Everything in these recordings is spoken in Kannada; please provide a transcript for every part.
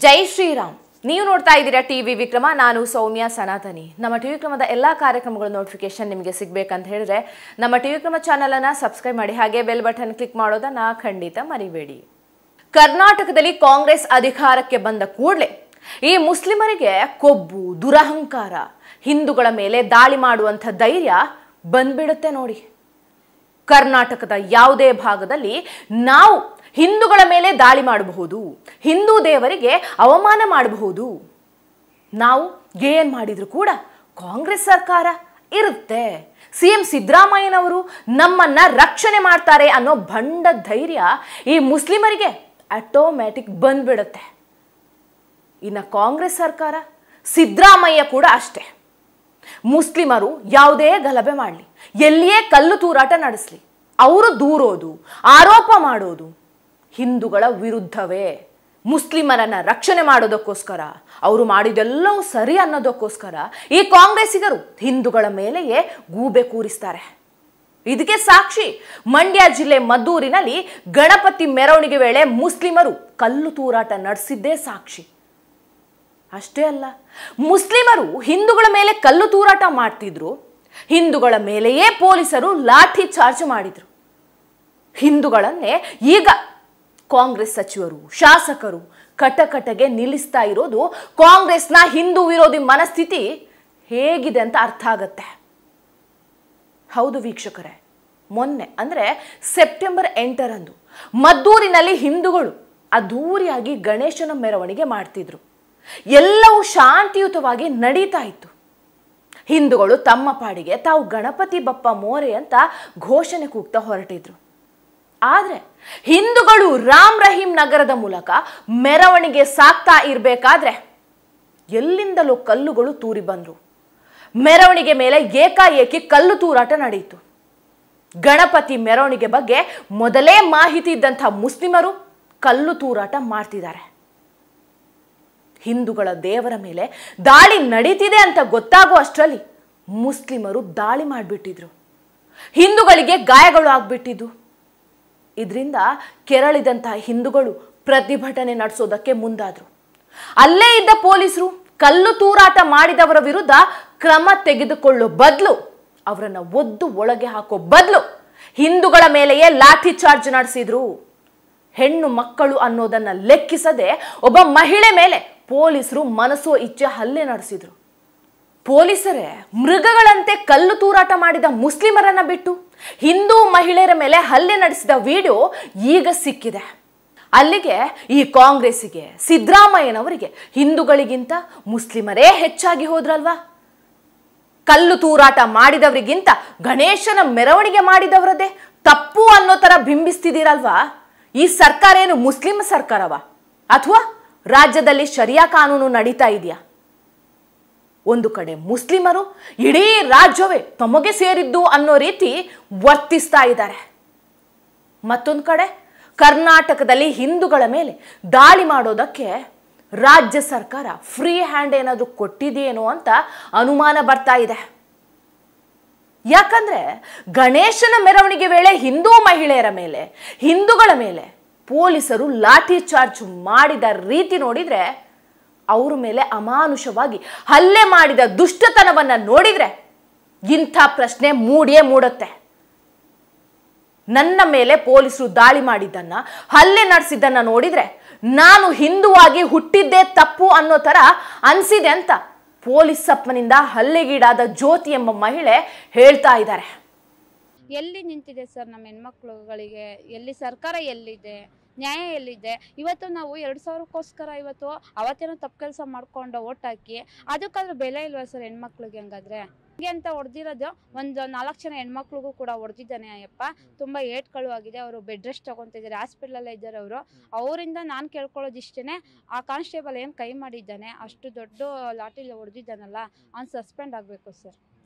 ಜೈ ಶ್ರೀರಾಮ್. ನೀವು ನೋಡ್ತಾ ಇದ್ದೀರಾ ಟಿವಿ ವಿಕ್ರಮ. ನಾನು ಸೌಮ್ಯ ಸನಾತನಿ. ನಮ್ಮ ಟಿವಿ ವಿಕ್ರಮದ ಎಲ್ಲಾ ಕಾರ್ಯಕ್ರಮಗಳ ನೋಟಿಫಿಕೇಶನ್ ನಿಮಗೆ ಸಿಗಬೇಕಂತ ಹೇಳಿದ್ರೆ ನಮ್ಮ ಟಿವಿ ವಿಕ್ರಮ ಚಾನೆಲ್ ಅನ್ನು ಸಬ್ಸ್ಕ್ರೈಬ್ ಮಾಡಿ, ಹಾಗೆ ಬೆಲ್ ಬಟನ್ ಕ್ಲಿಕ್ ಮಾಡೋದನ್ನ ಖಂಡಿತ ಮರಿಬೇಡಿ. ಕರ್ನಾಟಕದಲ್ಲಿ ಕಾಂಗ್ರೆಸ್ ಅಧಿಕಾರಕ್ಕೆ ಬಂದ ಕೂಡಲೇ ಈ ಮುಸ್ಲಿಮರಿಗೆ ಕೊಬ್ಬು, ದುರಹಂಕಾರ, ಹಿಂದೂಗಳ ಮೇಲೆ ದಾಳಿ ಮಾಡುವಂಥ ಧೈರ್ಯ ಬಂದ್ಬಿಡುತ್ತೆ ನೋಡಿ. ಕರ್ನಾಟಕದ ಯಾವುದೇ ಭಾಗದಲ್ಲಿ ನಾವು ಹಿಂದೂಗಳ ಮೇಲೆ ದಾಳಿ ಮಾಡಬಹುದು, ಹಿಂದೂ ದೇವರಿಗೆ ಅವಮಾನ ಮಾಡಬಹುದು. ನಾವು ಏನ್ ಮಾಡಿದ್ರು ಕೂಡ ಕಾಂಗ್ರೆಸ್ ಸರ್ಕಾರ ಇರುತ್ತೆ, ಸಿಎಂ ಸಿದ್ದರಾಮಯ್ಯನವರು ನಮ್ಮನ್ನ ರಕ್ಷಣೆ ಮಾಡ್ತಾರೆ ಅನ್ನೋ ಬಂಡ ಧೈರ್ಯ ಈ ಮುಸ್ಲಿಮರಿಗೆ ಆಟೋಮ್ಯಾಟಿಕ್ ಬಂದ್ಬಿಡುತ್ತೆ. ಇನ್ನು ಕಾಂಗ್ರೆಸ್ ಸರ್ಕಾರ, ಸಿದ್ದರಾಮಯ್ಯ ಕೂಡ ಅಷ್ಟೇ. ಮುಸ್ಲಿಮರು ಯಾವುದೇ ಗಲಭೆ ಮಾಡಲಿ, ಎಲ್ಲಿಯೇ ಕಲ್ಲು ತೂರಾಟ ನಡೆಸಲಿ, ಅವರು ದೂರೋದು, ಆರೋಪ ಮಾಡೋದು ಹಿಂದೂಗಳ ವಿರುದ್ಧವೇ. ಮುಸ್ಲಿಮರನ್ನ ರಕ್ಷಣೆ ಮಾಡೋದಕ್ಕೋಸ್ಕರ, ಅವರು ಮಾಡಿದೆಲ್ಲವೂ ಸರಿ ಅನ್ನೋದಕ್ಕೋಸ್ಕರ ಈ ಕಾಂಗ್ರೆಸ್ಸಿಗರು ಹಿಂದೂಗಳ ಮೇಲೆಯೇ ಗೂಬೆ ಕೂರಿಸ್ತಾರೆ. ಇದಕ್ಕೆ ಸಾಕ್ಷಿ ಮಂಡ್ಯ ಜಿಲ್ಲೆ ಮದ್ದೂರಿನಲ್ಲಿ ಗಣಪತಿ ಮೆರವಣಿಗೆ ವೇಳೆ ಮುಸ್ಲಿಮರು ಕಲ್ಲು ತೂರಾಟ ನಡೆಸಿದ್ದೇ ಸಾಕ್ಷಿ. ಅಷ್ಟೇ ಅಲ್ಲ, ಮುಸ್ಲಿಮರು ಹಿಂದೂಗಳ ಮೇಲೆ ಕಲ್ಲು ತೂರಾಟ ಮಾಡ್ತಿದ್ರು, ಹಿಂದೂಗಳ ಮೇಲೆಯೇ ಪೊಲೀಸರು ಲಾಠಿ ಚಾರ್ಜ್ ಮಾಡಿದ್ರು. ಹಿಂದೂಗಳನ್ನೇ ಈಗ ಕಾಂಗ್ರೆಸ್ ಸಚಿವರು, ಶಾಸಕರು ಕಟಕಟಗೆ ನಿಲ್ಲಿಸ್ತಾ ಇರೋದು ಕಾಂಗ್ರೆಸ್ನ ಹಿಂದೂ ವಿರೋಧಿ ಮನಸ್ಥಿತಿ ಹೇಗಿದೆ ಅಂತ ಅರ್ಥ ಆಗತ್ತೆ. ಹೌದು ವೀಕ್ಷಕರೇ, ಮೊನ್ನೆ ಅಂದ್ರೆ ಸೆಪ್ಟೆಂಬರ್ 8ರಂದು ಮದ್ದೂರಿನಲ್ಲಿ ಹಿಂದೂಗಳು ಅದ್ಧೂರಿಯಾಗಿ ಗಣೇಶನ ಮೆರವಣಿಗೆ ಮಾಡ್ತಿದ್ರು. ಎಲ್ಲವೂ ಶಾಂತಿಯುತವಾಗಿ ನಡೀತಾ ಇತ್ತು. ಹಿಂದೂಗಳು ತಮ್ಮ ಪಾಡಿಗೆ ತಾವು ಗಣಪತಿ ಬಪ್ಪ ಮೋರೆ ಅಂತ ಘೋಷಣೆ ಕೂಗ್ತಾ ಹೊರಟಿದ್ರು. ಆದ್ರೆ ಹಿಂದೂಗಳು ರಾಮ್ ರಹೀಂ ನಗರದ ಮೂಲಕ ಮೆರವಣಿಗೆ ಸಾಕ್ತಾ ಇರಬೇಕಾದ್ರೆ ಎಲ್ಲಿಂದಲೂ ಕಲ್ಲುಗಳು ತೂರಿ ಬಂದ್ರು. ಮೆರವಣಿಗೆ ಮೇಲೆ ಏಕಾಏಕಿ ಕಲ್ಲು ತೂರಾಟ ನಡೆಯಿತು. ಗಣಪತಿ ಮೆರವಣಿಗೆ ಬಗ್ಗೆ ಮೊದಲೇ ಮಾಹಿತಿ ಇದ್ದಂಥ ಮುಸ್ಲಿಮರು ಕಲ್ಲು ತೂರಾಟ ಮಾಡ್ತಿದ್ದಾರೆ. ಹಿಂದೂಗಳ ದೇವರ ಮೇಲೆ ದಾಳಿ ನಡೀತಿದೆ ಅಂತ ಗೊತ್ತಾಗೋ ಅಷ್ಟರಲ್ಲಿ ಮುಸ್ಲಿಮರು ದಾಳಿ ಮಾಡಿಬಿಟ್ಟಿದ್ರು. ಹಿಂದೂಗಳಿಗೆ ಗಾಯಗಳು ಆಗ್ಬಿಟ್ಟಿದ್ದು. ಇದರಿಂದ ಕೆರಳಿದಂತಹ ಹಿಂದೂಗಳು ಪ್ರತಿಭಟನೆ ನಡೆಸೋದಕ್ಕೆ ಮುಂದಾದ್ರು. ಅಲ್ಲೇ ಇದ್ದ ಪೊಲೀಸರು ಕಲ್ಲು ತೂರಾಟ ಮಾಡಿದವರ ವಿರುದ್ಧ ಕ್ರಮ ತೆಗೆದುಕೊಳ್ಳೋ ಬದಲು, ಅವರನ್ನ ಒದ್ದು ಒಳಗೆ ಹಾಕೋ ಬದಲು ಹಿಂದೂಗಳ ಮೇಲೆಯೇ ಲಾಠಿ ಚಾರ್ಜ್ ನಡೆಸಿದ್ರು. ಹೆಣ್ಣು ಮಕ್ಕಳು ಅನ್ನೋದನ್ನ ಲೆಕ್ಕಿಸದೆ ಒಬ್ಬ ಮಹಿಳೆ ಮೇಲೆ ಪೊಲೀಸರು ಮನಸೋ ಇಚ್ಛೆ ಹಲ್ಲೆ ನಡೆಸಿದ್ರು. ಪೊಲೀಸರೇ ಮೃಗಗಳಂತೆ ಕಲ್ಲು ತೂರಾಟ ಮಾಡಿದ ಮುಸ್ಲಿಮರನ್ನ ಬಿಟ್ಟು ಹಿಂದೂ ಮಹಿಳೆಯರ ಮೇಲೆ ಹಲ್ಲೆ ನಡೆಸಿದ ವಿಡಿಯೋ ಈಗ ಸಿಕ್ಕಿದೆ. ಅಲ್ಲಿಗೆ ಈ ಕಾಂಗ್ರೆಸ್ಸಿಗೆ, ಸಿದ್ದರಾಮಯ್ಯನವರಿಗೆ ಹಿಂದೂಗಳಿಗಿಂತ ಮುಸ್ಲಿಮರೇ ಹೆಚ್ಚಾಗಿ ಹೋದ್ರಲ್ವಾ? ಕಲ್ಲು ತೂರಾಟ ಮಾಡಿದವರಿಗಿಂತ ಗಣೇಶನ ಮೆರವಣಿಗೆ ಮಾಡಿದವರದೇ ತಪ್ಪು ಅನ್ನೋ ತರ ಬಿಂಬಿಸ್ತಿದ್ದೀರಲ್ವಾ? ಈ ಸರ್ಕಾರ ಏನು ಮುಸ್ಲಿಂ ಸರ್ಕಾರವ, ಅಥವಾ ರಾಜ್ಯದಲ್ಲಿ ಶರಿಯಾ ಕಾನೂನು ನಡೀತಾ ಇದೆಯಾ? ಒಂದು ಕಡೆ ಮುಸ್ಲಿಮರು ಇಡೀ ರಾಜ್ಯವೇ ತಮಗೆ ಸೇರಿದ್ದು ಅನ್ನೋ ರೀತಿ ವರ್ತಿಸ್ತಾ ಇದ್ದಾರೆ. ಮತ್ತೊಂದು ಕಡೆ ಕರ್ನಾಟಕದಲ್ಲಿ ಹಿಂದೂಗಳ ಮೇಲೆ ದಾಳಿ ಮಾಡೋದಕ್ಕೆ ರಾಜ್ಯ ಸರ್ಕಾರ ಫ್ರೀ ಹ್ಯಾಂಡ್ ಏನಾದರೂ ಕೊಟ್ಟಿದೆಯೇನೋ ಅಂತ ಅನುಮಾನ ಬರ್ತಾ ಇದೆ. ಯಾಕಂದ್ರೆ ಗಣೇಶನ ಮೆರವಣಿಗೆ ವೇಳೆ ಹಿಂದೂ ಮಹಿಳೆಯರ ಮೇಲೆ, ಹಿಂದೂಗಳ ಮೇಲೆ ಪೊಲೀಸರು ಲಾಠಿ ಚಾರ್ಜ್ ಮಾಡಿದ ರೀತಿ ನೋಡಿದ್ರೆ, ಅವ್ರ ಮೇಲೆ ಅಮಾನುಷವಾಗಿ ಹಲ್ಲೆ ಮಾಡಿದ ದುಷ್ಟತನವನ್ನ ನೋಡಿದ್ರೆ ಇಂಥ ಪ್ರಶ್ನೆ ಮೂಡಿಯೇ ಮೂಡುತ್ತೆ. ನನ್ನ ಮೇಲೆ ಪೊಲೀಸರು ದಾಳಿ ಮಾಡಿದ್ದನ್ನ, ಹಲ್ಲೆ ನಡೆಸಿದ್ದನ್ನ ನೋಡಿದ್ರೆ ನಾನು ಹಿಂದುವಾಗಿ ಹುಟ್ಟಿದ್ದೇ ತಪ್ಪು ಅನ್ನೋ ತರ ಅನ್ಸಿದೆ ಅಂತ ಪೊಲೀಸ್ ಸಪ್ಪನಿಂದ ಹಲ್ಲೆಗೀಡಾದ ಜ್ಯೋತಿ ಎಂಬ ಮಹಿಳೆ ಹೇಳ್ತಾ ಇದ್ದಾರೆ. ಎಲ್ಲಿ ನಿಂತಿದೆ ಸರ್ ನಮ್ಮ ಹೆಣ್ಮಕ್ಳುಗಳಿಗೆ? ಎಲ್ಲಿ ಸರ್ಕಾರ ಎಲ್ಲಿದೆ? ನ್ಯಾಯ ಎಲ್ಲಿದೆ? ಇವತ್ತು ನಾವು 2000ಕ್ಕೋಸ್ಕರ ಇವತ್ತು ಅವತ್ತೇನೋ ತಪ್ಪು ಕೆಲಸ ಮಾಡ್ಕೊಂಡು ಓಟ್ ಹಾಕಿ ಅದಕ್ಕಾದ್ರೂ ಬೆಲೆ ಇಲ್ವಾ ಸರ್ ಹೆಣ್ಮಕ್ಳಿಗೆ? ಹಂಗಾದ್ರೆ ಹಂಗೆ ಅಂತ ಹೊಡೆದಿರೋದು ಒಂದು 4 ಜನ ಹೆಣ್ಮಕ್ಳಿಗೂ ಕೂಡ ಹೊಡೆದಿದ್ದಾನೆ ಅಯ್ಯಪ್ಪ. ತುಂಬಾ ಏಟ್ಗಳು ಆಗಿದೆ. ಅವರು ಬೆಡ್ ರೆಸ್ಟ್ ತಗೊಂತಿದ್ದಾರೆ, ಹಾಸ್ಪಿಟಲಲ್ಲೇ ಇದ್ದಾರೆ ಅವರು. ಅವರಿಂದ ನಾನು ಕೇಳ್ಕೊಳ್ಳೋದು ಇಷ್ಟೇ, ಆ ಕಾನ್ಸ್ಟೇಬಲ್ ಏನು ಕೈ ಮಾಡಿದ್ದಾನೆ, ಅಷ್ಟು ದೊಡ್ಡ ಲಾಠಿಲಿ ಹೊಡೆದಿದ್ದಾನಲ್ಲ, ಅವ್ನು ಸಸ್ಪೆಂಡ್ ಆಗಬೇಕು ಸರ್.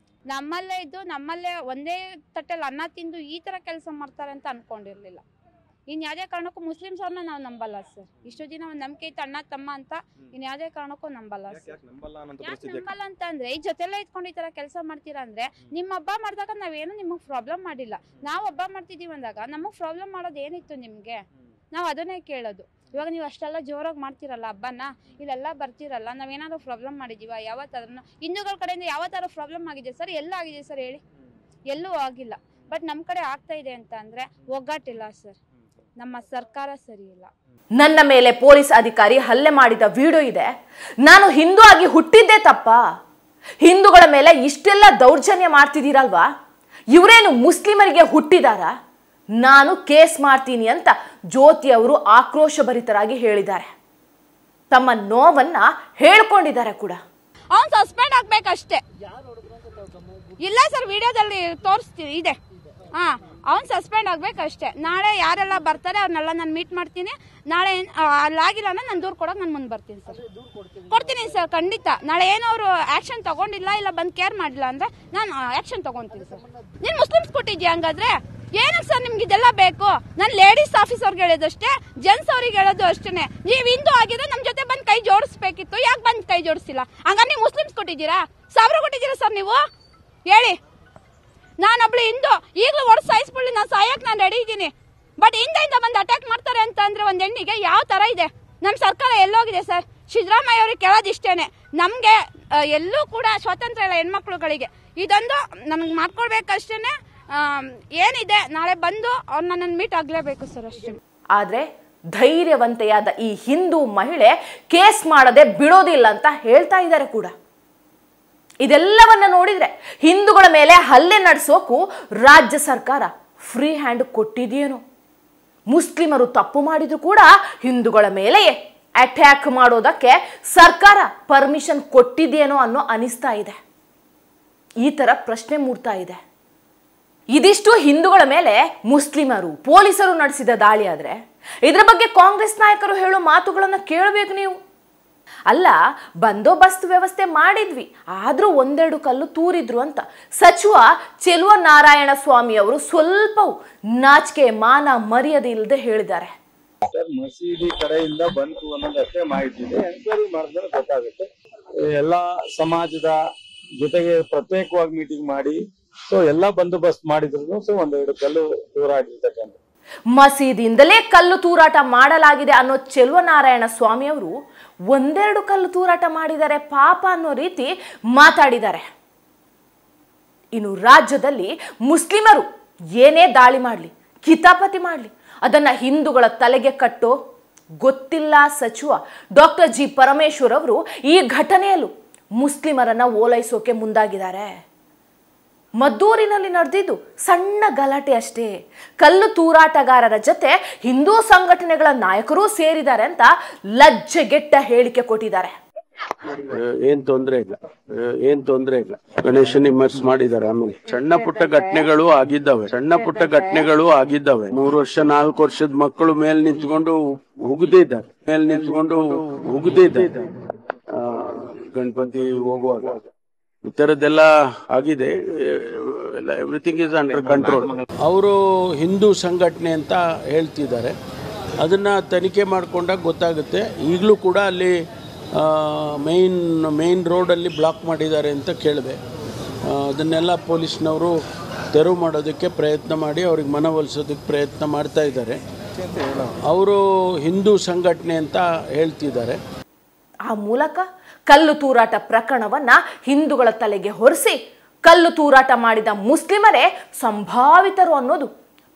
ನಮ್ಮಲ್ಲೇ ಇದ್ದು ನಮ್ಮಲ್ಲೇ ಒಂದೇ ತಟ್ಟೆಲ್ಲಿ ಅನ್ನ ತಿಂದು ಈ ಥರ ಕೆಲಸ ಮಾಡ್ತಾರೆ ಅಂತ ಅನ್ಕೊಂಡಿರ್ಲಿಲ್ಲ. ಇನ್ನು ಯಾವುದೇ ಕಾರಣಕ್ಕೂ ಮುಸ್ಲಿಮ್ಸ್ ಅವ್ರನ್ನ ನಾವು ನಂಬಲ್ಲ ಸರ್. ಇಷ್ಟು ದಿನ ಒಂದು ನಂಬಿಕೆ ಇತ್ತು ಅಣ್ಣ ತಮ್ಮ ಅಂತ, ಇನ್ನು ಯಾವುದೇ ಕಾರಣಕ್ಕೂ ನಂಬಲ್ಲ ಸರ್. ಯಾಕೆ ನಂಬಲ್ಲ ಅಂತ ಅಂದ್ರೆ, ಈ ಜೊತೆಲ್ಲ ಇಟ್ಕೊಂಡು ಈ ಥರ ಕೆಲಸ ಮಾಡ್ತೀರಾ ಅಂದ್ರೆ, ನಿಮ್ಮ ಹಬ್ಬ ಮಾಡಿದಾಗ ನಾವೇನು ನಿಮಗೆ ಪ್ರಾಬ್ಲಮ್ ಮಾಡಿಲ್ಲ. ನಾವು ಹಬ್ಬ ಮಾಡ್ತಿದ್ದೀವಿ ಅಂದಾಗ ನಮಗೆ ಪ್ರಾಬ್ಲಮ್ ಮಾಡೋದು ಏನಿತ್ತು ನಿಮಗೆ? ನಾವು ಅದನ್ನೇ ಕೇಳೋದು. ಇವಾಗ ನೀವು ಅಷ್ಟೆಲ್ಲ ಜೋರಾಗಿ ಮಾಡ್ತಿರಲ್ಲ ಹಬ್ಬನ, ಇಲ್ಲೆಲ್ಲ ಬರ್ತಿರಲ್ಲ, ನಾವೇನಾದ್ರು ಪ್ರಾಬ್ಲಮ್ ಮಾಡಿದ್ದೀವ ಯಾವತ್ತಾದ್ರೂ? ಹಿಂದೂಗಳ ಕಡೆಯಿಂದ ಯಾವತ್ತಾದ್ರೂ ಪ್ರಾಬ್ಲಮ್ ಆಗಿದೆ ಸರ್? ಎಲ್ಲ ಆಗಿದೆ ಸರ್ ಹೇಳಿ? ಎಲ್ಲೂ ಆಗಿಲ್ಲ. ಬಟ್ ನಮ್ಮ ಕಡೆ ಆಗ್ತಾ ಇದೆ ಅಂತ ಅಂದರೆ ಒಗ್ಗಟ್ಟಿಲ್ಲ ಸರ್, ನಮ್ಮ ಸರ್ಕಾರ ಸರಿ ಇಲ್ಲ. ನನ್ನ ಮೇಲೆ ಪೊಲೀಸ್ ಅಧಿಕಾರಿ ಹಲ್ಲೆ ಮಾಡಿದ ವಿಡಿಯೋ ಇದೆ. ನಾನು ಹಿಂದೂ ಆಗಿ ಹುಟ್ಟಿದ್ದೇ ತಪ್ಪ? ಹಿಂದೂಗಳ ಮೇಲೆ ಇಷ್ಟೆಲ್ಲ ದೌರ್ಜನ್ಯ ಮಾಡ್ತಿದ್ದೀರಲ್ವಾ? ಇವರೇನು ಮುಸ್ಲಿಮರಿಗೆ ಹುಟ್ಟಿದಾರ? ನಾನು ಕೇಸ್ ಮಾಡ್ತೀನಿ ಅಂತ ಜ್ಯೋತಿ ಅವರು ಆಕ್ರೋಶಭರಿತರಾಗಿ ಹೇಳಿದ್ದಾರೆ. ತಮ್ಮ ನೋವನ್ನ ಹೇಳ್ಕೊಂಡಿದ್ದಾರೆ ಕೂಡ. ಅವ್ನು ಸಸ್ಪೆಂಡ್ ಆಗ್ಬೇಕಷ್ಟೇ. ಇಲ್ಲ ಸರ್, ವಿಡಿಯೋದಲ್ಲಿ ತೋರಿಸ್ತೀನಿ ಇದೆ. ಅವ್ನು ಸಸ್ಪೆಂಡ್ ಆಗ್ಬೇಕಷ್ಟೇ. ನಾಳೆ ಯಾರೆಲ್ಲ ಬರ್ತಾರೆ ಅವ್ರನ್ನೆಲ್ಲ ನಾನು ಮೀಟ್ ಮಾಡ್ತೀನಿ. ನಾಳೆ ಅಲ್ಲಾಗಿಲ್ಲ ಅಂದ್ರೆ ನಾನು ದೂರು ಕೊಡೋಕೆ ನಾನು ಮುಂದೆ ಬರ್ತೀನಿ ಸರ್. ಕೊಡ್ತೀನಿ ಸರ್, ಖಂಡಿತ. ನಾಳೆ ಏನೋ ಅವರು ಆ್ಯಕ್ಷನ್ ತಗೊಂಡಿಲ್ಲ, ಇಲ್ಲ ಬಂದು ಕೇರ್ ಮಾಡಿಲ್ಲ ಅಂದರೆ ನಾನು ಆ್ಯಕ್ಷನ್ ತಗೊತೀನಿ ಸರ್. ನೀನು ಮುಸ್ಲಿಮ್ಸ್ ಕೊಟ್ಟಿದ್ಯಾ ಹಂಗಾದ್ರೆ? ಏನಕ್ಕೆ ಸರ್ ನಿಮ್ಗೆ ಇದೆಲ್ಲ ಬೇಕು? ನಾನು ಲೇಡೀಸ್ ಆಫೀಸರ್ಗೆ ಹೇಳೋದಷ್ಟೇ, ಜೆಂಟ್ಸ್ ಅವ್ರಿಗೆ ಹೇಳೋದು ಅಷ್ಟೇ. ನೀವು ಹಿಂದೂ ಆಗಿದ್ರೆ ನಮ್ಮ ಜೊತೆ ಬಂದು ಕೈ ಜೋಡಿಸ್ಬೇಕಿತ್ತು, ಯಾಕೆ ಬಂದು ಕೈ ಜೋಡಿಸಿಲ್ಲ? ಹಂಗಾರೆ ನೀವು ಮುಸ್ಲಿಮ್ಸ್ ಕೊಟ್ಟಿದ್ದೀರಾ? 1000 ಕೊಟ್ಟಿದ್ದೀರಾ ಸರ್ ನೀವು? ಹೇಳಿ. ನಾನೊಬ್ಳು ಹಿಂದೂ, ಈಗಲೂ ಹೊಡೆದು ಸಾಯಿಸ್ಬಿಡ್ಲಿ, ನಾನು ಸಾಯಕ್ಕೆ ನಾನು ರೆಡಿ ಇದ್ದೀನಿ. ಬಟ್ ಹಿಂದೆಯಿಂದ ಬಂದು ಅಟ್ಯಾಕ್ ಮಾಡ್ತಾರೆ ಅಂತ ಅಂದ್ರೆ ಒಂದು ಹೆಣ್ಣಿಗೆ ಯಾವ ಥರ ಇದೆ? ನಮ್ಮ ಸರ್ಕಾರ ಎಲ್ಲೋಗಿದೆ ಸರ್? ಸಿದ್ದರಾಮಯ್ಯ ಅವ್ರಿಗೆ ಕೇಳೋದಿಷ್ಟೇನೆ, ನಮಗೆ ಎಲ್ಲೂ ಕೂಡ ಸ್ವಾತಂತ್ರ್ಯ ಇಲ್ಲ ಹೆಣ್ಮಕ್ಳುಗಳಿಗೆ. ಇದೊಂದು ನಮಗೆ ಮಾಡ್ಕೊಳ್ಬೇಕಷ್ಟೇ. ಏನಿದೆ, ನಾಳೆ ಬಂದು ಅವ್ರನ್ನ ನನ್ನ ಮೀಟ್ ಆಗಲೇಬೇಕು ಸರ್, ಅಷ್ಟೇ. ಆದ್ರೆ ಧೈರ್ಯವಂತೆಯಾದ ಈ ಹಿಂದೂ ಮಹಿಳೆ ಕೇಸ್ ಮಾಡದೆ ಬಿಡೋದಿಲ್ಲ ಅಂತ ಹೇಳ್ತಾ ಇದ್ದಾರೆ ಕೂಡ. ಇದೆಲ್ಲವನ್ನ ನೋಡಿದ್ರೆ ಹಿಂದೂಗಳ ಮೇಲೆ ಹಲ್ಲೆ ನಡೆಸೋಕು ರಾಜ್ಯ ಸರ್ಕಾರ ಫ್ರೀ ಹ್ಯಾಂಡ್ ಕೊಟ್ಟಿದೆಯೇನೋ? ಮುಸ್ಲಿಮರು ತಪ್ಪು ಮಾಡಿದ್ರು ಕೂಡ ಹಿಂದೂಗಳ ಮೇಲೆಯೇ ಅಟ್ಯಾಕ್ ಮಾಡೋದಕ್ಕೆ ಸರ್ಕಾರ ಪರ್ಮಿಷನ್ ಕೊಟ್ಟಿದೆಯೇನೋ ಅನ್ನೋ ಅನಿಸ್ತಾ ಇದೆ. ಈ ತರ ಪ್ರಶ್ನೆ ಮೂಡ್ತಾ ಇದೆ. ಇದಿಷ್ಟು ಹಿಂದೂಗಳ ಮೇಲೆ ಮುಸ್ಲಿಮರು ಪೊಲೀಸರು ನಡೆಸಿದ ದಾಳಿ ಆದ್ರೆ ಇದರ ಬಗ್ಗೆ ಕಾಂಗ್ರೆಸ್ ನಾಯಕರು ಹೇಳೋ ಮಾತುಗಳನ್ನ ಕೇಳಬೇಕು ನೀವು. ಅಲ್ಲ, ಬಂದೋಬಸ್ತ್ ವ್ಯವಸ್ಥೆ ಮಾಡಿದ್ವಿ, ಆದ್ರೂ 1-2 ಕಲ್ಲು ತೂರಿದ್ರು ಅಂತ ಸಚಿವ ಚೆಲುವ ನಾರಾಯಣ ಸ್ವಾಮಿ ಅವರು ಸ್ವಲ್ಪವೂ ನಾಚಿಕೆ ಮಾನ ಮರ್ಯಾದೆ ಇಲ್ಲದೆ ಹೇಳಿದ್ದಾರೆ. ಮಸೀದಿ ಕಡೆಯಿಂದ ಬಂತು ಅನ್ನೋದಷ್ಟೇ ಮಾಹಿತಿ ಇದೆ. ಎನ್ಕ್ವೈರಿ ಮಾಡಿದ್ರೆ ಗೊತ್ತಾಗುತ್ತೆ. ಎಲ್ಲಾ ಸಮಾಜದ ಜೊತೆಗೆ ಪ್ರತ್ಯೇಕವಾಗಿ ಮೀಟಿಂಗ್ ಮಾಡಿ ಎಲ್ಲ ಬಂದೋಬಸ್ತ್ ಮಾಡಿದ್ರು. 1-2 ಕಲ್ಲು ತೂರಾಡಿರ್ತಕ್ಕಂಥ ಮಸೀದಿಯಿಂದಲೇ ಕಲ್ಲು ತೂರಾಟ ಮಾಡಲಾಗಿದೆ ಅನ್ನೋ ಚೆಲುವ ನಾರಾಯಣ ಸ್ವಾಮಿ ಅವರು 1-2 ಕಲ್ಲು ತೂರಾಟ ಮಾಡಿದ್ದಾರೆ ಪಾಪ ಅನ್ನೋ ರೀತಿ ಮಾತಾಡಿದ್ದಾರೆ. ಇನ್ನು ರಾಜ್ಯದಲ್ಲಿ ಮುಸ್ಲಿಮರು ಏನೇ ದಾಳಿ ಮಾಡಲಿ, ಕಿತಾಪತಿ ಮಾಡಲಿ, ಅದನ್ನ ಹಿಂದೂಗಳ ತಲೆಗೆ ಕಟ್ಟೋ ಗೊತ್ತಿಲ್ಲ ಸಚಿವ ಡಾಕ್ಟರ್ ಜಿ ಪರಮೇಶ್ವರ್ ಅವರು ಈ ಘಟನೆಯಲ್ಲೂ ಮುಸ್ಲಿಮರನ್ನ ಓಲೈಸೋಕೆ ಮುಂದಾಗಿದ್ದಾರೆ. ಮದ್ದೂರಿನಲ್ಲಿ ನಡೆದಿದ್ದು ಸಣ್ಣ ಗಲಾಟೆ ಅಷ್ಟೇ. ಕಲ್ಲು ತೂರಾಟಗಾರರ ಜೊತೆ ಹಿಂದೂ ಸಂಘಟನೆಗಳ ನಾಯಕರು ಸೇರಿದ್ದಾರೆ ಅಂತ ಲಜ್ಜೆಗೆಟ್ಟ ಹೇಳಿಕೆ ಕೊಟ್ಟಿದ್ದಾರೆ. ಏನ್ ತೊಂದ್ರೆ ಇಲ್ಲ, ಗಣೇಶನ್ ಇಮರ್ಸ್ ಮಾಡಿದ್ದಾರೆ. ಆಮೇಲೆ ಸಣ್ಣ ಪುಟ್ಟ ಘಟನೆಗಳು ಆಗಿದ್ದಾವೆ. 3 ವರ್ಷ 4 ವರ್ಷದ ಮಕ್ಕಳು ಮೇಲ್ ನಿಂತ್ಕೊಂಡು ಉಗಿದಿದ್ದಾರೆ. ಗಣಪತಿ ಹೋಗುವಾಗ ಈ ತರದ್ದೆಲ್ಲ ಆಗಿದೆ. Everything is under control. ಅವರು ಹಿಂದೂ ಸಂಘಟನೆ ಅಂತ ಹೇಳ್ತಿದ್ದಾರೆ. ಅದನ್ನ ತನಿಖೆ ಮಾಡಿಕೊಂಡಾಗ ಗೊತ್ತಾಗುತ್ತೆ. ಈಗಲೂ ಕೂಡ ಅಲ್ಲಿ ಮೇನ್ ರೋಡಲ್ಲಿ ಬ್ಲಾಕ್ ಮಾಡಿದ್ದಾರೆ ಅಂತ ಕೇಳಿದೆ. ಅದನ್ನೆಲ್ಲ ಪೊಲೀಸ್ನವರು ತೆರವು ಮಾಡೋದಕ್ಕೆ ಪ್ರಯತ್ನ ಮಾಡಿ ಅವ್ರಿಗೆ ಮನವೊಲಿಸೋದಕ್ಕೆ ಪ್ರಯತ್ನ ಮಾಡ್ತಾ ಇದ್ದಾರೆ. ಅವರು ಹಿಂದೂ ಸಂಘಟನೆ ಅಂತ ಹೇಳ್ತಿದ್ದಾರೆ. ಆ ಮೂಲಕ ಕಲ್ಲು ತೂರಾಟ ಪ್ರಕರಣವನ್ನ ಹಿಂದೂಗಳ ತಲೆಗೆ ಹೊರಿಸಿ ಕಲ್ಲು ತೂರಾಟ ಮಾಡಿದ ಮುಸ್ಲಿಮರೇ ಸಂಭಾವಿತರು ಅನ್ನೋದು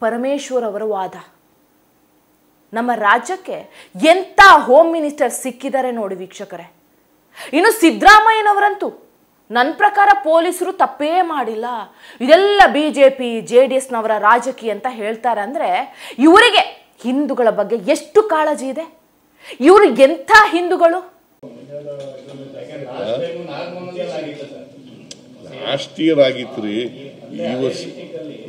ಪರಮೇಶ್ವರ್ ಅವರ ವಾದ. ನಮ್ಮ ರಾಜ್ಯಕ್ಕೆ ಎಂಥ ಹೋಮ್ ಮಿನಿಸ್ಟರ್ ಸಿಕ್ಕಿದ್ದಾರೆ ನೋಡಿ ವೀಕ್ಷಕರೇ. ಇನ್ನು ಸಿದ್ದರಾಮಯ್ಯನವರಂತೂ ನನ್ನ ಪ್ರಕಾರ ಪೊಲೀಸರು ತಪ್ಪೇ ಮಾಡಿಲ್ಲ, ಇದೆಲ್ಲ ಬಿಜೆಪಿ JDSನವರ ರಾಜಕೀಯ ಅಂತ ಹೇಳ್ತಾರೆ. ಅಂದ್ರೆ ಇವರಿಗೆ ಹಿಂದೂಗಳ ಬಗ್ಗೆ ಎಷ್ಟು ಕಾಳಜಿ ಇದೆ? ಇವರು ಎಂಥ ಹಿಂದೂಗಳು? ರಾಷ್ಟ್ರೀಯರಾಗಿತ್ತು ರೀ.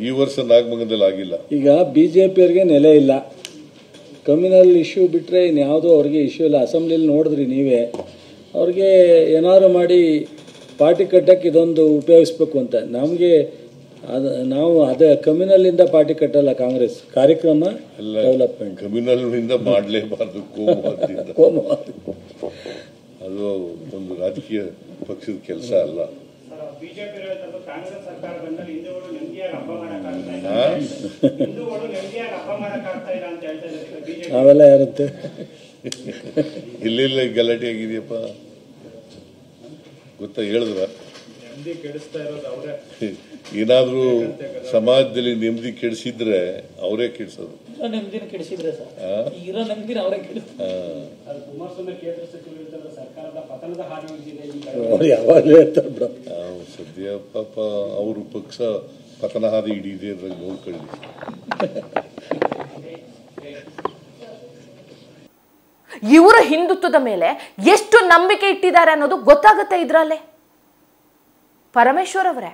ಈ ವರ್ಷ ನಾಗಮಂಗಲದಲ್ಲಿ ಆಗಿಲ್ಲ. ಈಗ ಬಿಜೆಪಿಯವ್ರಿಗೆ ನೆಲೆ ಇಲ್ಲ. ಕಮ್ಯುನಲ್ ಇಶ್ಯೂ ಬಿಟ್ಟರೆ ಇನ್ಯಾವುದೋ ಅವ್ರಿಗೆ ಇಶ್ಯೂ ಇಲ್ಲ. ಅಸೆಂಬ್ಲಿಲಿ ನೋಡಿದ್ರಿ ನೀವೇ. ಅವ್ರಿಗೆ ಏನಾದ್ರು ಮಾಡಿ ಪಾರ್ಟಿ ಕಟ್ಟಕ್ಕೆ ಇದೊಂದು ಉಪಯೋಗಿಸ್ಬೇಕು ಅಂತ. ನಮಗೆ ನಾವು ಅದೇ ಕಮ್ಯುನಲ್ಲಿಂದ ಪಾರ್ಟಿ ಕಟ್ಟಲ್ಲ. ಕಾಂಗ್ರೆಸ್ ಕಾರ್ಯಕ್ರಮ ಡೆವಲಪ್ಮೆಂಟ್ ಕಮ್ಯುನಲ್ನಿಂದ ಮಾಡಲೇಬಾರ್ದು. ಕೋಮುವಾದ ಅದು ಒಂದು ರಾಜಕೀಯ ಪಕ್ಷದ ಕೆಲಸ ಅಲ್ಲ. ಅವೆಲ್ಲ ಇರುತ್ತೆ. ಎಲ್ಲೆಲ್ಲ ಗಲಾಟೆ ಆಗಿದೆಯಪ್ಪ ಗೊತ್ತಾ? ಹೇಳಿದ್ರ ಏನಾದ್ರೂ ಸಮಾಜದಲ್ಲಿ ನೆಮ್ಮದಿ ಕೆಡಿಸಿದ್ರೆ ಅವರೇ ಕೆಡಿಸೋದು. ನೆಮ್ಮದಿನ ಕೆಡಿಸಿದ್ರೆ ಇರೋ ನೆಮ್ಮದಿನ ಅವರೇ ಯಾವಾಗಲೂ ಹೇಳ್ತಾರೆ ಬಿಡ. ಸದ್ಯ ಪಾಪ ಅವರು ಪಕ್ಷ ಪತನ ಹಾದಿ ಹಿಡಿದೆ ಅದ್ರಾಗ ನೋಡ್ಕೊಳ್ಳಿ. ಇವರು ಹಿಂದುತ್ವದ ಮೇಲೆ ಎಷ್ಟು ನಂಬಿಕೆ ಇಟ್ಟಿದ್ದಾರೆ ಅನ್ನೋದು ಗೊತ್ತಾಗುತ್ತೆ ಇದರಲ್ಲೇ. ಪರಮೇಶ್ವರ್ ಅವರೇ,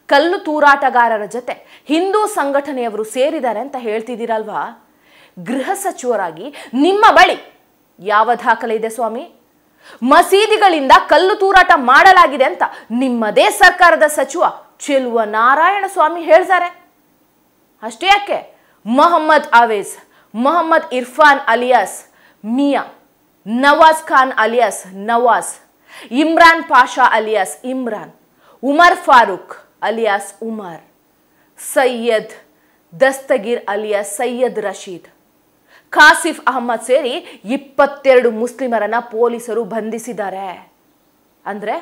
ಕಲ್ಲು ತೂರಾಟಗಾರರ ಜೊತೆ ಹಿಂದೂ ಸಂಘಟನೆಯವರು ಸೇರಿದ್ದಾರೆ ಅಂತ ಹೇಳ್ತಿದ್ದೀರಲ್ವಾ? ಗೃಹ ಸಚಿವರಾಗಿ ನಿಮ್ಮ ಬಳಿ ಯಾವ ದಾಖಲೆ ಇದೆ ಸ್ವಾಮಿ? ಮಸೀದಿಗಳಿಂದ ಕಲ್ಲು ತೂರಾಟ ಮಾಡಲಾಗಿದೆ ಅಂತ ನಿಮ್ಮದೇ ಸರ್ಕಾರದ ಸಚಿವ ಚೆಲುವ ನಾರಾಯಣ ಸ್ವಾಮಿ ಹೇಳ್ತಾರೆ. ಅಷ್ಟೇ ಯಾಕೆ, Mohammed Awez, Mohammed Irfan alias Miya, Nawaz Khan alias Nawaz, Imran Pasha alias Imran, Umar Farooq alias Umar, Syed Dastagir alias Syed Rasheed, Kashif Ahmed ಸೇರಿ 22 ಮುಸ್ಲಿಮರನ್ನ ಪೊಲೀಸರು ಬಂಧಿಸಿದ್ದಾರೆ. ಅಂದ್ರೆ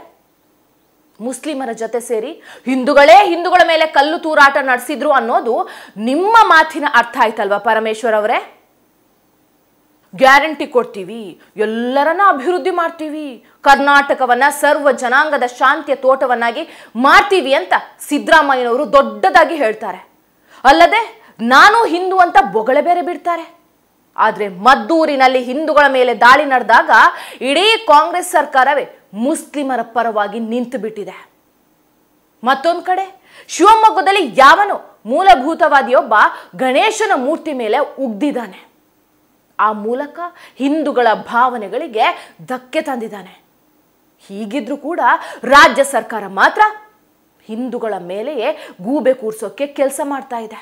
ಮುಸ್ಲಿಮರ ಜೊತೆ ಸೇರಿ ಹಿಂದೂಗಳ ಮೇಲೆ ಕಲ್ಲು ತೂರಾಟ ನಡೆಸಿದ್ರು ಅನ್ನೋದು ನಿಮ್ಮ ಮಾತಿನ ಅರ್ಥ ಆಯ್ತಲ್ವಾ ಪರಮೇಶ್ವರ್ ಅವರೇ? ಗ್ಯಾರಂಟಿ ಕೊಡ್ತೀವಿ, ಎಲ್ಲರನ್ನ ಅಭಿವೃದ್ಧಿ ಮಾಡ್ತೀವಿ, ಕರ್ನಾಟಕವನ್ನ ಸರ್ವ ಜನಾಂಗದ ಶಾಂತಿಯ ತೋಟವನ್ನಾಗಿ ಮಾಡ್ತೀವಿ ಅಂತ ಸಿದ್ದರಾಮಯ್ಯನವರು ದೊಡ್ಡದಾಗಿ ಹೇಳ್ತಾರೆ. ಅಲ್ಲದೆ ನಾನು ಹಿಂದೂ ಅಂತ ಬೊಗಳೆ ಬೇರೆ ಬಿಡ್ತಾರೆ. ಆದ್ರೆ ಮದ್ದೂರಿನಲ್ಲಿ ಹಿಂದೂಗಳ ಮೇಲೆ ದಾಳಿ ನಡೆದಾಗ ಇಡೀ ಕಾಂಗ್ರೆಸ್ ಸರ್ಕಾರವೇ ಮುಸ್ಲಿಮರ ಪರವಾಗಿ ನಿಂತು ಬಿಟ್ಟಿದೆ. ಮತ್ತೊಂದು ಕಡೆ ಶಿವಮೊಗ್ಗದಲ್ಲಿ ಯಾವನೋ ಮೂಲಭೂತವಾದಿಯೊಬ್ಬ ಗಣೇಶನ ಮೂರ್ತಿ ಮೇಲೆ ಉಗ್ದಿದ್ದಾನೆ. ಆ ಮೂಲಕ ಹಿಂದೂಗಳ ಭಾವನೆಗಳಿಗೆ ಧಕ್ಕೆ ತಂದಿದ್ದಾನೆ. ಹೀಗಿದ್ರೂ ಕೂಡ ರಾಜ್ಯ ಸರ್ಕಾರ ಮಾತ್ರ ಹಿಂದೂಗಳ ಮೇಲೆಯೇ ಗೂಬೆ ಕೂರ್ಸೋಕೆ ಕೆಲಸ ಮಾಡ್ತಾ ಇದೆ.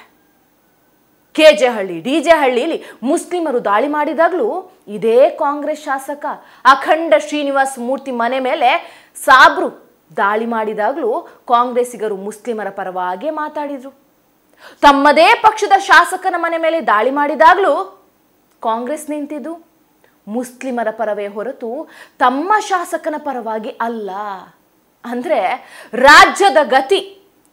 ಕೆಜೆ ಹಳ್ಳಿ, ಡಿಜೆ ಹಳ್ಳಿಯಲ್ಲಿ ಮುಸ್ಲಿಮರು ದಾಳಿ ಮಾಡಿದಾಗಲೂ ಇದೇ ಕಾಂಗ್ರೆಸ್ ಶಾಸಕ ಅಖಂಡ ಶ್ರೀನಿವಾಸ್ ಮೂರ್ತಿ ಮನೆ ಮೇಲೆ ಸಾಬ್ರು ದಾಳಿ ಮಾಡಿದಾಗಲೂ ಕಾಂಗ್ರೆಸ್ಸಿಗರು ಮುಸ್ಲಿಮರ ಪರವಾಗಿ ಮಾತಾಡಿದ್ರು. ತಮ್ಮದೇ ಪಕ್ಷದ ಶಾಸಕನ ಮನೆ ಮೇಲೆ ದಾಳಿ ಮಾಡಿದಾಗಲೂ ಕಾಂಗ್ರೆಸ್ ನಿಂತಿದ್ದು ಮುಸ್ಲಿಮರ ಪರವೇ ಹೊರತು ತಮ್ಮ ಶಾಸಕನ ಪರವಾಗಿ ಅಲ್ಲ. ಅಂದ್ರೆ ರಾಜ್ಯದ ಗತಿ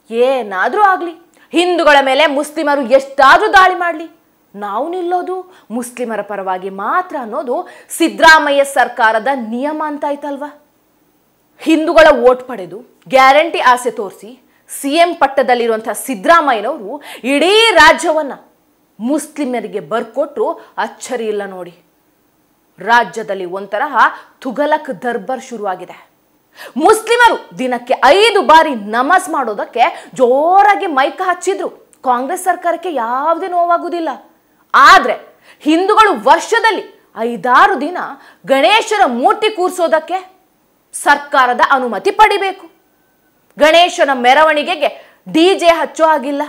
ಏನಾದ್ರೂ ಆಗ್ಲಿ, ಹಿಂದೂಗಳ ಮೇಲೆ ಮುಸ್ಲಿಮರು ಎಷ್ಟಾದ್ರೂ ದಾಳಿ ಮಾಡಲಿ, ನಾವು ನಿಲ್ಲೋದು ಮುಸ್ಲಿಮರ ಪರವಾಗಿ ಮಾತ್ರ ಅನ್ನೋದು ಸಿದ್ದರಾಮಯ್ಯ ಸರ್ಕಾರದ ನಿಯಮ ಅಂತಾಯ್ತಲ್ವಾ? ಹಿಂದೂಗಳ ಓಟ್ ಪಡೆದು ಗ್ಯಾರಂಟಿ ಆಸೆ ತೋರಿಸಿ ಸಿಎಂ ಪಟ್ಟದಲ್ಲಿರುವಂತಹ ಸಿದ್ದರಾಮಯ್ಯನವರು ಇಡೀ ರಾಜ್ಯವನ್ನ ಮುಸ್ಲಿಮರಿಗೆ ಬರ್ಕೊಟ್ರು ಅಚ್ಚರಿ ಇಲ್ಲ ನೋಡಿ. ರಾಜ್ಯದಲ್ಲಿ ಒಂತರಹ ತುಘಲಕ್ ದರ್ಬಾರ್ ಶುರುವಾಗಿದೆ. ಮುಸ್ಲಿಮರು ದಿನಕ್ಕೆ 5 ಬಾರಿ ನಮಾಜ್ ಮಾಡೋದಕ್ಕೆ ಜೋರಾಗಿ ಮೈಕ್ ಹಚ್ಚಿದ್ರು ಕಾಂಗ್ರೆಸ್ ಸರ್ಕಾರಕ್ಕೆ ಯಾವುದೇ ನೋವಾಗುವುದಿಲ್ಲ. ಆದ್ರೆ ಹಿಂದೂಗಳು ವರ್ಷದಲ್ಲಿ 5-6 ದಿನ ಗಣೇಶನ ಮೂರ್ತಿ ಕೂರಿಸೋದಕ್ಕೆ ಸರ್ಕಾರದ ಅನುಮತಿ ಪಡಿಬೇಕು. ಗಣೇಶನ ಮೆರವಣಿಗೆಗೆ ಡಿಜೆ ಹಚ್ಚೋ ಆಗಿಲ್ಲ.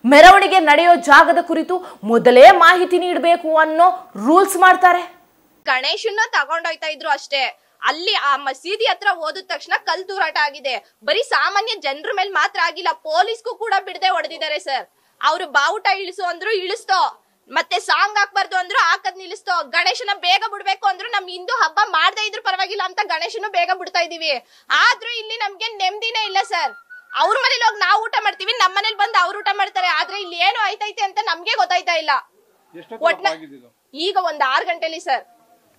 ಮೆರವಣಿಗೆ ನಡೆಯೋ ಜಾಗದ ಕುರಿತು ಮೊದಲೇ ಮಾಹಿತಿ ನೀಡಬೇಕು ಅನ್ನೋ ರೂಲ್ಸ್ ಮಾಡ್ತಾರೆ. ಗಣೇಶನ್ನ ತಗೊಂಡೋಯ್ತಾ ಇದ್ರು ಅಷ್ಟೇ. ಅಲ್ಲಿ ಆ ಮಸೀದಿ ಹತ್ರ ಹೋದ ತಕ್ಷಣ ಕಲ್ ತೂರಾಟ ಆಗಿದೆ. ಬರೀ ಸಾಮಾನ್ಯ ಜನರ ಮೇಲೆ ಮಾತ್ರ ಆಗಿಲ್ಲ, ಪೊಲೀಸ್ಗೂ ಕೂಡ ಬಿಡದೆ ಹೊಡೆದಿದ್ದಾರೆ ಸರ್. ಅವ್ರು ಬಾವುಟ ಇಳಿಸು ಅಂದ್ರು ಇಳಿಸ್ತೋ, ಮತ್ತೆ ಸಾಂಗ್ ಹಾಕ್ಬಾರ್ದು ಅಂದ್ರು ಹಾಕದ್ ನಿಲ್ಲಿಸ್ತೋ, ಗಣೇಶನ ಬೇಗ ಬಿಡ್ಬೇಕು ಅಂದ್ರು ನಮ್ ಹಿಂದೂ ಹಬ್ಬ ಮಾಡದೇ ಇದ್ರು ಪರವಾಗಿಲ್ಲ ಅಂತ ಗಣೇಶನ ಬೇಗ ಬಿಡ್ತಾ ಇದೀವಿ. ಆದ್ರೂ ಇಲ್ಲಿ ನಮ್ಗೆ ನೆಮ್ಮದಿನೇ ಇಲ್ಲ ಸರ್. ಅವ್ರ ಮನೇಲಿ ಹೋಗಿ ನಾವು ಊಟ ಮಾಡ್ತೀವಿ, ನಮ್ಮ ಮನೇಲಿ ಬಂದು ಅವ್ರು ಊಟ ಮಾಡ್ತಾರೆ. ಆದ್ರೆ ಇಲ್ಲಿ ಏನು ಆಯ್ತೈತೆ ಅಂತ ನಮ್ಗೆ ಗೊತ್ತಾಯ್ತಾ ಇಲ್ಲ. ಈಗ ಒಂದ್ 6 ಗಂಟೆಲಿ ಸರ್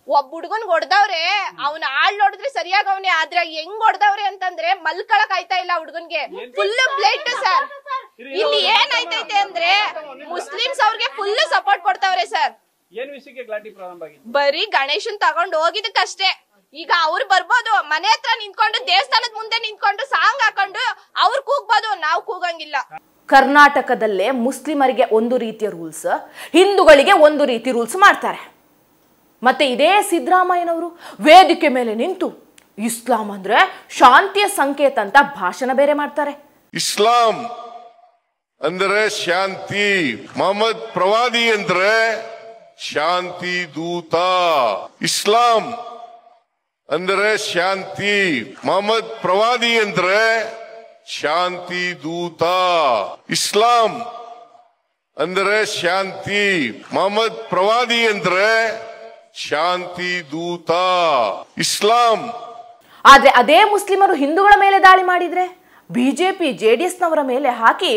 ಒಬ್ಬ ಹುಡ್ಗನ್ ಹೊಡ್ದವ್ರೆ, ಅವ್ನ ಆಳ್ ನೋಡಿದ್ರೆ ಸರಿಯಾಗವ್ನೆ. ಆದ್ರೆ ಹೆಂಗ್ ಹೊಡ್ದವ್ರೆ ಅಂತಂದ್ರೆ ಮಲ್ಕೊಳಕ್ ಆಯ್ತಾ ಇಲ್ಲ ಹುಡ್ಗನ್ಗೆ, ಫುಲ್ ಬ್ಲಡ್ ಸರ್. ಇಲ್ಲಿ ಏನಾಯ್ತೈತೆ ಅಂದ್ರೆ ಮುಸ್ಲಿಮ್ಸ್ ಅವ್ರಿಗೆ ಫುಲ್ ಸಪೋರ್ಟ್ ಕೊಡ್ತಾವ್ರೆ ಸರ್. ಬರೀ ಗಣೇಶನ್ ತಗೊಂಡ್ ಹೋಗಿದಕ್ಕಷ್ಟೇ. ಈಗ ಅವ್ರು ಬರ್ಬೋದು, ಮನೆ ಹತ್ರ ನಿಂತ್ಕೊಂಡು ದೇವಸ್ಥಾನದ ಮುಂದೆ ನಿಂತ್ಕೊಂಡು ಸಾಂಗ್ ಹಾಕೊಂಡು ಅವ್ರು ಕೂಗ್ಬೋದು, ನಾವು ಕೂಗಂಗಿಲ್ಲ. ಕರ್ನಾಟಕದಲ್ಲೇ ಮುಸ್ಲಿಮರಿಗೆ ಒಂದು ರೀತಿಯ ರೂಲ್ಸ್, ಹಿಂದೂಗಳಿಗೆ ಒಂದು ರೀತಿ ರೂಲ್ಸ್ ಮಾಡ್ತಾರೆ. ಮತ್ತೆ ಇದೇ ಸಿದ್ದರಾಮಯ್ಯನವರು ವೇದಿಕೆ ಮೇಲೆ ನಿಂತು ಇಸ್ಲಾಂ ಅಂದ್ರೆ ಶಾಂತಿಯ ಸಂಕೇತ ಅಂತ ಭಾಷಣ ಬೇರೆ ಮಾಡ್ತಾರೆ. ಇಸ್ಲಾಂ ಅಂದ್ರೆ ಶಾಂತಿ, ಮೊಹಮ್ಮದ್ ಪ್ರವಾದಿ ಅಂದ್ರೆ ಶಾಂತಿ ದೂತ. ಇಸ್ಲಾಂ ಅಂದ್ರೆ ಶಾಂತಿ, ಮೊಹಮ್ಮದ್ ಪ್ರವಾದಿ ಅಂದ್ರೆ ಶಾಂತಿ ದೂತ. ಇಸ್ಲಾಂ ಅಂದ್ರೆ ಶಾಂತಿ, ಮೊಹಮ್ಮದ್ ಪ್ರವಾದಿ ಅಂದ್ರೆ ಶಾಂತಿ ದೂತ ಇಸ್ಲಾಂ. ಆದ್ರೆ ಅದೇ ಮುಸ್ಲಿಮರು ಹಿಂದೂಗಳ ಮೇಲೆ ದಾಳಿ ಮಾಡಿದ್ರೆ ಬಿಜೆಪಿ ಜೆಡಿಎಸ್ನವರ ಮೇಲೆ ಹಾಕಿ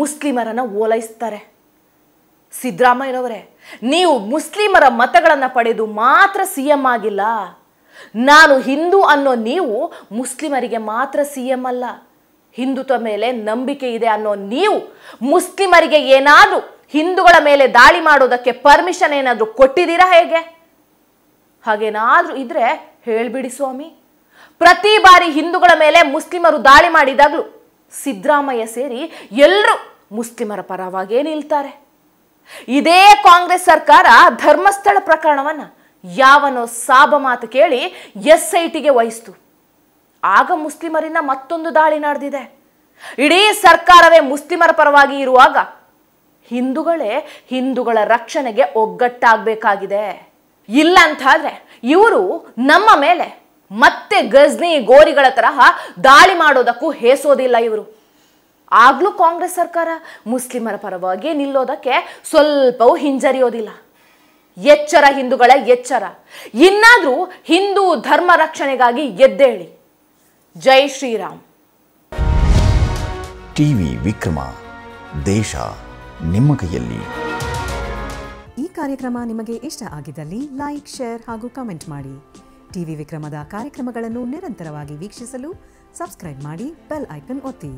ಮುಸ್ಲಿಮರನ್ನ ಓಲೈಸ್ತಾರೆ. ಸಿದ್ದರಾಮಯ್ಯನವರೇ, ನೀವು ಮುಸ್ಲಿಮರ ಮತಗಳನ್ನು ಪಡೆದು ಮಾತ್ರ ಸಿಎಂ ಆಗಿಲ್ಲ. ನಾನು ಹಿಂದೂ ಅನ್ನೋ ನೀವು ಮುಸ್ಲಿಮರಿಗೆ ಮಾತ್ರ ಸಿಎಂ ಅಲ್ಲ. ಹಿಂದುತ್ವ ಮೇಲೆ ನಂಬಿಕೆ ಇದೆ ಅನ್ನೋ ನೀವು ಮುಸ್ಲಿಮರಿಗೆ ಏನಾದರೂ ಹಿಂದೂಗಳ ಮೇಲೆ ದಾಳಿ ಮಾಡೋದಕ್ಕೆ ಪರ್ಮಿಷನ್ ಏನಾದರೂ ಕೊಟ್ಟಿದ್ದೀರಾ? ಹೇಗೆ? ಹಾಗೇನಾದ್ರೂ ಇದ್ರೆ ಹೇಳ್ಬಿಡಿ ಸ್ವಾಮಿ. ಪ್ರತಿ ಬಾರಿ ಹಿಂದೂಗಳ ಮೇಲೆ ಮುಸ್ಲಿಮರು ದಾಳಿ ಮಾಡಿದಾಗಲೂ ಸಿದ್ದರಾಮಯ್ಯ ಸೇರಿ ಎಲ್ಲರೂ ಮುಸ್ಲಿಮರ ಪರವಾಗೇ ನಿಲ್ತಾರೆ. ಇದೇ ಕಾಂಗ್ರೆಸ್ ಸರ್ಕಾರ ಧರ್ಮಸ್ಥಳ ಪ್ರಕರಣವನ್ನ ಯಾವನೋ ಸಾಬ ಮಾತು ಕೇಳಿ SITಗೆ ವಹಿಸ್ತು. ಆಗ ಮುಸ್ಲಿಮರಿಂದ ಮತ್ತೊಂದು ದಾಳಿ ನಡೆದಿದೆ. ಇಡೀ ಸರ್ಕಾರವೇ ಮುಸ್ಲಿಮರ ಪರವಾಗಿ ಇರುವಾಗ ಹಿಂದೂಗಳೇ ಹಿಂದೂಗಳ ರಕ್ಷಣೆಗೆ ಒಗ್ಗಟ್ಟಾಗಬೇಕಾಗಿದೆ. ಇಲ್ಲ ಅಂತಾದ್ರೆ ಇವರು ನಮ್ಮ ಮೇಲೆ ಮತ್ತೆ ಗಜ್ನಿ ಗೋರಿಗಳ ತರಹ ದಾಳಿ ಮಾಡೋದಕ್ಕೂ ಹೇಸೋದಿಲ್ಲ. ಇವರು ಆಗ್ಲೂ ಕಾಂಗ್ರೆಸ್ ಸರ್ಕಾರ ಮುಸ್ಲಿಮರ ಪರವಾಗಿ ನಿಲ್ಲೋದಕ್ಕೆ ಸ್ವಲ್ಪವೂ ಹಿಂಜರಿಯೋದಿಲ್ಲ. ಎಚ್ಚರ ಹಿಂದೂಗಳ ಎಚ್ಚರ. ಇನ್ನಾದ್ರೂ ಹಿಂದೂ ಧರ್ಮ ರಕ್ಷಣೆಗಾಗಿ ಎದ್ದೇಳಿ. ಜೈ ಶ್ರೀರಾಮ್. ಟಿವಿ ವಿಕ್ರಮ, ದೇಶ ನಿಮ್ಮ ಕೈಯಲ್ಲಿ. ಈ ಕಾರ್ಯಕ್ರಮ ನಿಮಗೆ ಇಷ್ಟ ಆಗಿದ್ದಲ್ಲಿ ಲೈಕ್, ಶೇರ್ ಹಾಗೂ ಕಮೆಂಟ್ ಮಾಡಿ. ಟಿವಿ ವಿಕ್ರಮದ ಕಾರ್ಯಕ್ರಮಗಳನ್ನು ನಿರಂತರವಾಗಿ ವೀಕ್ಷಿಸಲು ಸಬ್ಸ್ಕ್ರೈಬ್ ಮಾಡಿ, ಬೆಲ್ ಐಕನ್ ಒತ್ತಿ.